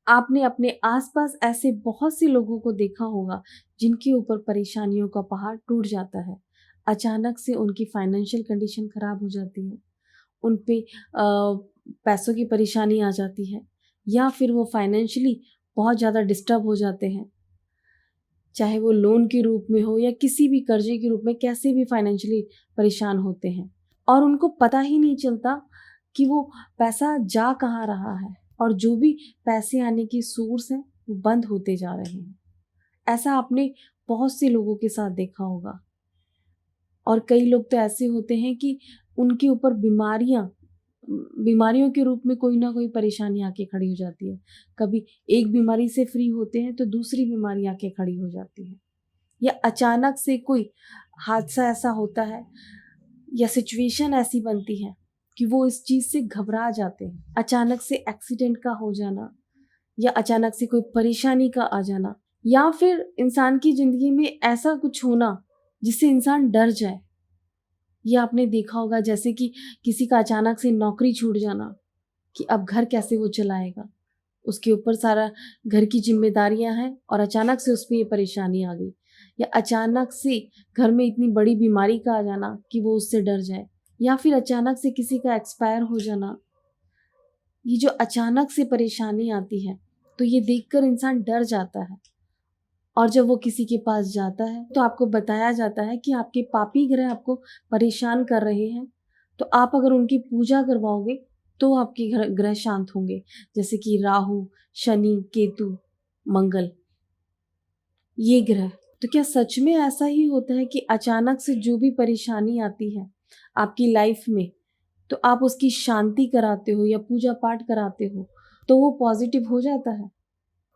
आपने अपने आसपास ऐसे बहुत से लोगों को देखा होगा जिनके ऊपर परेशानियों का पहाड़ टूट जाता है। अचानक से उनकी फाइनेंशियल कंडीशन खराब हो जाती है, उन पे पैसों की परेशानी आ जाती है, या फिर वो फाइनेंशियली बहुत ज़्यादा डिस्टर्ब हो जाते हैं, चाहे वो लोन के रूप में हो या किसी भी कर्जे के रूप में, कैसे भी फाइनेंशियली परेशान होते हैं और उनको पता ही नहीं चलता कि वो पैसा जा कहाँ रहा है, और जो भी पैसे आने की सोर्स हैं वो बंद होते जा रहे हैं। ऐसा आपने बहुत से लोगों के साथ देखा होगा। और कई लोग तो ऐसे होते हैं कि उनके ऊपर बीमारियों के रूप में कोई ना कोई परेशानी आके खड़ी हो जाती है। कभी एक बीमारी से फ्री होते हैं तो दूसरी बीमारी आके खड़ी हो जाती है, या अचानक से कोई हादसा ऐसा होता है या सिचुएशन ऐसी बनती है कि वो इस चीज़ से घबरा जाते हैं। अचानक से एक्सीडेंट का हो जाना, या अचानक से कोई परेशानी का आ जाना, या फिर इंसान की ज़िंदगी में ऐसा कुछ होना जिससे इंसान डर जाए। ये आपने देखा होगा, जैसे कि किसी का अचानक से नौकरी छूट जाना कि अब घर कैसे वो चलाएगा। उसके ऊपर सारा घर की ज़िम्मेदारियाँ हैं और अचानक से उस पे ये परेशानी आ गई, या अचानक से घर में इतनी बड़ी बीमारी का आ जाना कि वो उससे डर जाए, या फिर अचानक से किसी का एक्सपायर हो जाना। ये जो अचानक से परेशानी आती है तो ये देखकर इंसान डर जाता है, और जब वो किसी के पास जाता है तो आपको बताया जाता है कि आपके पापी ग्रह आपको परेशान कर रहे हैं, तो आप अगर उनकी पूजा करवाओगे तो आपके ग्रह शांत होंगे, जैसे कि राहु, शनि, केतु, मंगल, ये ग्रह। तो क्या सच में ऐसा ही होता है कि अचानक से जो भी परेशानी आती है आपकी लाइफ में, तो आप उसकी शांति कराते हो या पूजा पाठ कराते हो तो वो पॉजिटिव हो जाता है?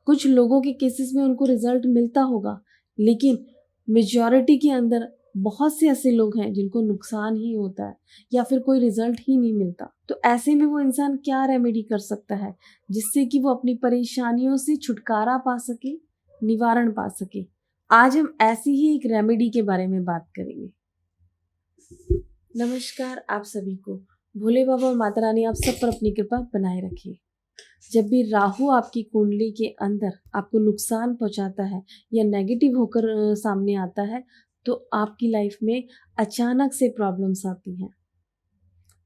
कुछ लोगों के केसेस में उनको रिजल्ट मिलता होगा, लेकिन मेजॉरिटी के अंदर बहुत से ऐसे लोग हैं जिनको नुकसान ही होता है या फिर कोई रिजल्ट ही नहीं मिलता। तो ऐसे में वो इंसान क्या रेमेडी कर सकता है जिससे कि वो अपनी परेशानियों से छुटकारा पा सके, निवारण पा सके? आज हम ऐसी ही एक रेमेडी के बारे में बात करेंगे। नमस्कार आप सभी को। भोले बाबा और माता रानी आप सब पर अपनी कृपा बनाए रखिए। जब भी राहु आपकी कुंडली के अंदर आपको नुकसान पहुंचाता है या नेगेटिव होकर सामने आता है, तो आपकी लाइफ में अचानक से प्रॉब्लम्स आती हैं।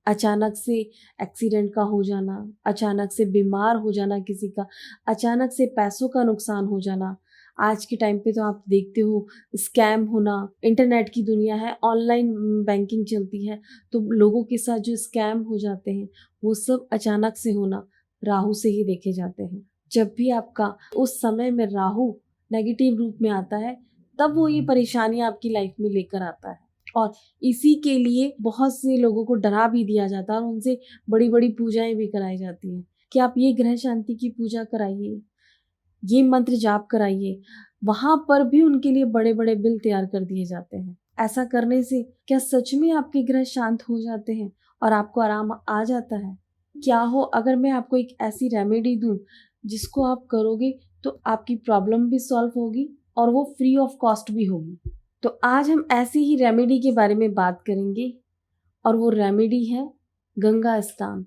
अचानक से एक्सीडेंट का हो जाना, अचानक से बीमार हो जाना किसी का, अचानक से पैसों का नुकसान हो जाना। आज के टाइम पे तो आप देखते हो स्कैम होना, इंटरनेट की दुनिया है, ऑनलाइन बैंकिंग चलती है, तो लोगों के साथ जो स्कैम हो जाते हैं वो सब अचानक से होना राहु से ही देखे जाते हैं। जब भी आपका उस समय में राहु नेगेटिव रूप में आता है तब वो ये परेशानियां आपकी लाइफ में लेकर आता है, और इसी के लिए बहुत से लोगों को डरा भी दिया जाता है और उनसे बड़ी बड़ी पूजाएं भी कराई जाती हैं कि आप ये ग्रह शांति की पूजा कराइए, ये मंत्र जाप कराइए। वहां पर भी उनके लिए बड़े बड़े बिल तैयार कर दिए जाते हैं। ऐसा करने से क्या सच में आपके ग्रह शांत हो जाते हैं और आपको आराम आ जाता है? क्या हो अगर मैं आपको एक ऐसी रेमेडी दूं जिसको आप करोगे तो आपकी प्रॉब्लम भी सॉल्व होगी और वो फ्री ऑफ कॉस्ट भी होगी। तो आज हम ऐसी ही रेमेडी के बारे में बात करेंगे, और वो रेमेडी है गंगा स्नान।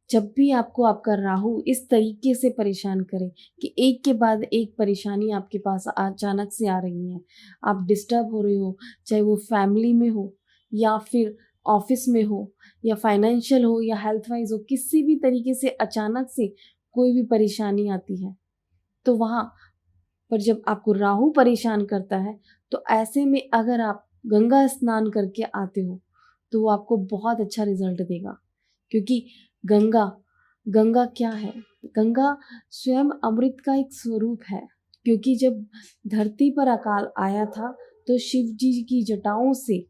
जब भी आपको आपका राहु इस तरीके से परेशान करे कि एक के बाद एक परेशानी आपके पास अचानक से आ रही है, आप डिस्टर्ब हो रहे हो, चाहे वो फैमिली में हो या फिर ऑफिस में हो या फाइनेंशियल हो या हेल्थ वाइज हो, किसी भी तरीके से अचानक से कोई भी परेशानी आती है, तो वहाँ पर जब आपको राहु परेशान करता है तो ऐसे में अगर आप गंगा स्नान करके आते हो तो वो आपको बहुत अच्छा रिजल्ट देगा। क्योंकि गंगा गंगा क्या है? गंगा स्वयं अमृत का एक स्वरूप है। क्योंकि जब धरती पर अकाल आया था तो शिव जी की जटाओं से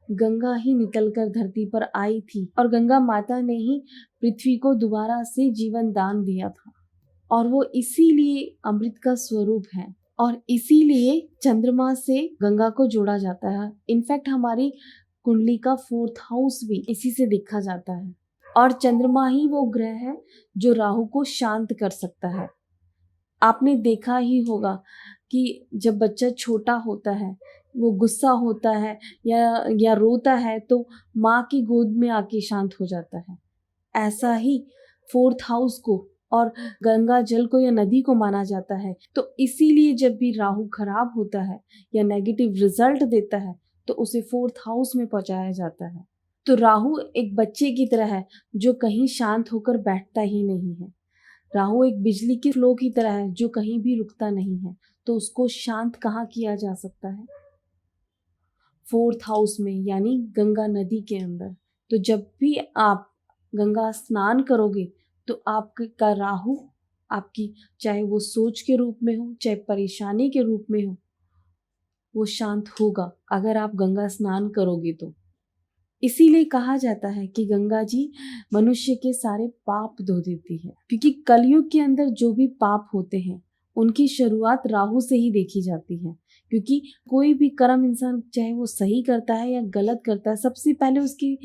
गंगा ही निकलकर धरती पर आई थी, और गंगा माता ने ही पृथ्वी को दोबारा से जीवन दान दिया था, और वो इसीलिए अमृत का स्वरूप है, और इसीलिए चंद्रमा से गंगा को जोड़ा जाता है। इनफैक्ट हमारी कुंडली का 4th हाउस भी इसी से देखा जाता है, और चंद्रमा ही वो ग्रह है जो राहु को शांत कर सकता है। आपने देखा ही होगा कि जब बच्चा छोटा होता है, वो गुस्सा होता है या रोता है तो माँ की गोद में आके शांत हो जाता है। ऐसा ही 4th हाउस को और गंगा जल को या नदी को माना जाता है। तो इसीलिए जब भी राहु खराब होता है या नेगेटिव रिजल्ट देता है तो उसे 4th हाउस में पहुंचाया जाता है। तो राहु एक बच्चे की तरह है जो कहीं शांत होकर बैठता ही नहीं है। राहु एक बिजली की फ्लो की तरह है जो कहीं भी रुकता नहीं है। तो उसको शांत कहाँ किया जा सकता है? 4th हाउस में, यानी गंगा नदी के अंदर। तो जब भी आप गंगा स्नान करोगे तो आपका राहु, आपकी चाहे वो सोच के रूप में हो चाहे परेशानी के रूप में हो, वो शांत होगा अगर आप गंगा स्नान करोगे तो। इसीलिए कहा जाता है कि गंगा जी मनुष्य के सारे पाप धो देती है, क्योंकि कलयुग के अंदर जो भी पाप होते हैं उनकी शुरुआत राहु से ही देखी जाती है। क्योंकि कोई भी कर्म इंसान चाहे वो सही करता है या गलत करता है, सबसे पहले उसके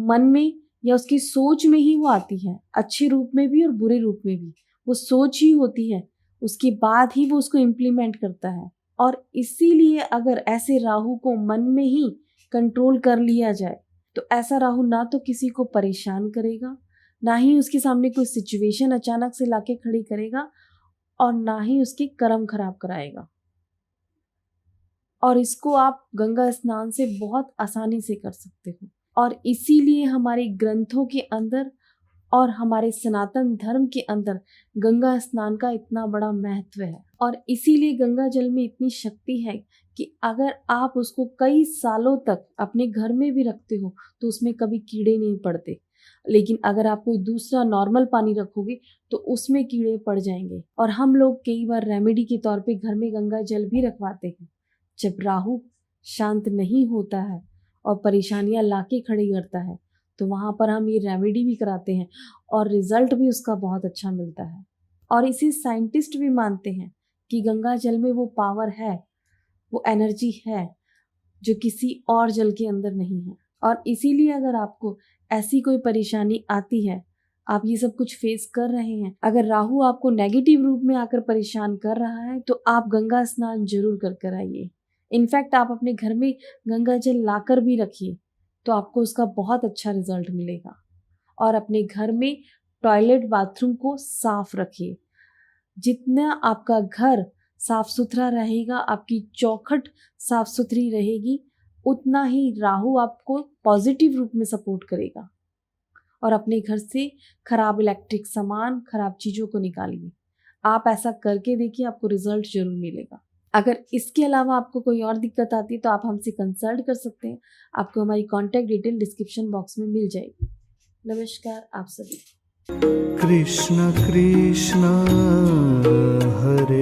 मन में या उसकी सोच में ही वो आती है, अच्छे रूप में भी और बुरे रूप में भी। वो सोच ही होती है, उसके बाद ही वो उसको इम्प्लीमेंट करता है। और इसीलिए अगर ऐसे राहु को मन में ही कंट्रोल कर लिया जाए तो ऐसा राहु ना तो किसी को परेशान करेगा, ना ही उसके सामने कोई सिचुएशन अचानक से लाके खड़ी करेगा, और ना ही उसके कर्म खराब कराएगा। और इसको आप गंगा स्नान से बहुत आसानी से कर सकते हो। और इसीलिए हमारे ग्रंथों के अंदर और हमारे सनातन धर्म के अंदर गंगा स्नान का इतना बड़ा महत्व है। और इसीलिए गंगा जल में इतनी शक्ति है कि अगर आप उसको कई सालों तक अपने घर में भी रखते हो तो उसमें कभी कीड़े नहीं पड़ते। लेकिन अगर आप कोई दूसरा नॉर्मल पानी रखोगे तो उसमें कीड़े पड़ जाएंगे। और हम लोग कई बार रेमेडी के तौर पे घर में गंगा जल भी रखवाते हैं। जब राहु शांत नहीं होता है और परेशानियां लाके खड़ी करता है तो वहाँ पर हम ये रेमेडी भी कराते हैं और रिजल्ट भी उसका बहुत अच्छा मिलता है। और इसे साइंटिस्ट भी मानते हैं कि गंगा जल में वो पावर है, वो एनर्जी है जो किसी और जल के अंदर नहीं है। और इसीलिए अगर आपको ऐसी कोई परेशानी आती है, आप ये सब कुछ फेस कर रहे हैं, अगर राहु आपको नेगेटिव रूप में आकर परेशान कर रहा है तो आप गंगा स्नान जरूर कर आइए। इनफैक्ट आप अपने घर में गंगा जल लाकर भी रखिए तो आपको उसका बहुत अच्छा रिजल्ट मिलेगा। और अपने घर में टॉयलेट बाथरूम को साफ रखिए। जितना आपका घर साफ सुथरा रहेगा, आपकी चौखट साफ सुथरी रहेगी, उतना ही राहु आपको पॉजिटिव रूप में सपोर्ट करेगा। और अपने घर से खराब इलेक्ट्रिक सामान, खराब चीज़ों को निकालिए। आप ऐसा करके देखिए, आपको रिजल्ट जरूर मिलेगा। अगर इसके अलावा आपको कोई और दिक्कत आती है तो आप हमसे कंसल्ट कर सकते हैं। आपको हमारी कॉन्टैक्ट डिटेल डिस्क्रिप्शन बॉक्स में मिल जाएगी। नमस्कार आप सभी। कृष्ण कृष्ण हरे